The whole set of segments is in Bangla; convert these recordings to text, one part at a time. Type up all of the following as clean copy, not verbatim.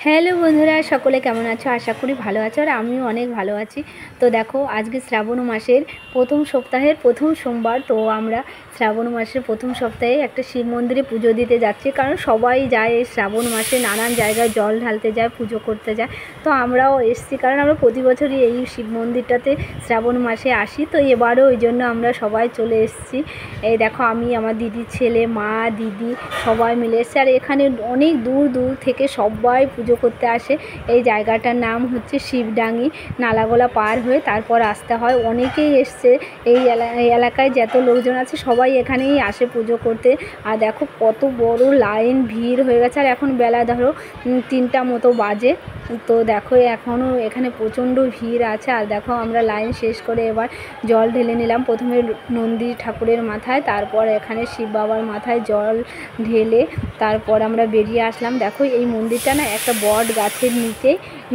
হ্যালো বন্ধুরা, সকলে কেমন আছো? আশা করি ভালো আছো আর আমিও অনেক ভালো আছি। তো দেখো, আজকে শ্রাবণ মাসের প্রথম সপ্তাহের প্রথম সোমবার। তো আমরা শ্রাবণ মাসের প্রথম সপ্তাহে একটা শিব মন্দিরে পুজো দিতে যাচ্ছি, কারণ সবাই যায় এই শ্রাবণ মাসে নানান জায়গায় জল ঢালতে যায়, পুজো করতে যায়। তো আমরাও এসেছি, কারণ আমরা প্রতি বছরই এই শিব মন্দিরটাতে শ্রাবণ মাসে আসি। তো এবারও ওই জন্য আমরা সবাই চলে এসেছি। এই দেখো, আমি, আমার দিদির ছেলে, মা, দিদি সবাই মিলে এসেছি। আর এখানে অনেক দূর দূর থেকে সবাই পুজো করতে আসে। এই জায়গাটার নাম হচ্ছে শিবডাঙ্গি। নালাগোলা পার হয়ে তারপর আসতে হয়। অনেকেই এসছে, এই এলাকায় যত লোকজন আছে সবাই এখানেই আসে পুজো করতে। আর দেখো কত বড় লাইন, ভিড় হয়ে গেছে। আর এখন বেলা ধরো 3টা মতো বাজে। তো দেখো এখনও এখানে প্রচণ্ড ভিড় আছে। আর দেখো আমরা লাইন শেষ করে এবার জল ঢেলে নিলাম, প্রথমে নন্দী ঠাকুরের মাথায়, তারপর এখানে শিব বাবার মাথায় জল ঢেলে তারপর আমরা বেরিয়ে আসলাম। দেখো এই মন্দিরটা না একটা বট গাছের নিচে,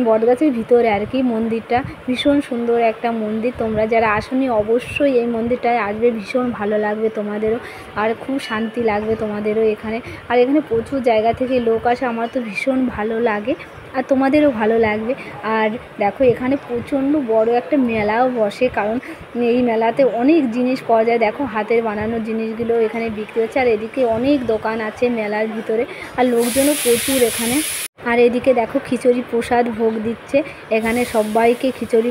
বট গাছের ভিতরে আর কি মন্দিরটা। ভীষণ সুন্দর একটা মন্দির। তোমরা যারা আসোনি অবশ্যই এই মন্দিরটায় আসবে, ভীষণ ভালো লাগবে তোমাদেরও, আর খুব শান্তি লাগবে তোমাদেরও এখানে। আর এখানে প্রচুর জায়গা থেকে লোক আসে, আমার তো ভীষণ ভালো লাগে আর তোমাদেরও ভালো লাগবে। আর দেখো এখানে প্রচণ্ড বড় একটা মেলাও বসে, কারণ এই মেলাতে অনেক জিনিস পাওয়া যায়। দেখো হাতের বানানো জিনিসগুলো এখানে বিক্রি হচ্ছে। আর এদিকে অনেক দোকান আছে মেলার ভিতরে, আর লোকজনও প্রচুর এখানে। আর এদিকে দেখো খিচুড়ি প্রসাদ ভোগ দিচ্ছে, এখানে সবাইকে খিচুড়ি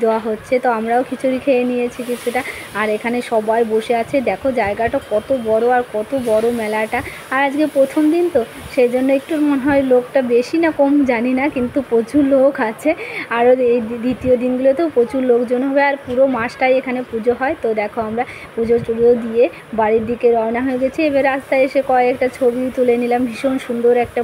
দেওয়া হচ্ছে। তো আমরাও খিচুড়ি খেয়ে নিয়েছি কিছুটা। আর এখানে সবাই বসে আছে। দেখো জায়গাটা কত বড় আর কত বড় মেলাটা। আর আজকে প্রথম দিন তো সেই জন্য একটু মনে হয় লোকটা বেশি না কম জানি না, কিন্তু প্রচুর লোক আছে। আরও এই দ্বিতীয় দিনগুলোতেও প্রচুর লোকজন হবে। আর পুরো মাসটাই এখানে পুজো হয়। তো দেখো আমরা পুজো টুজো দিয়ে বাড়ির দিকে রওনা হয়ে গেছি। এবার রাস্তায় এসে কয়েকটা ছবি তুলে নিলাম। ভীষণ সুন্দর একটা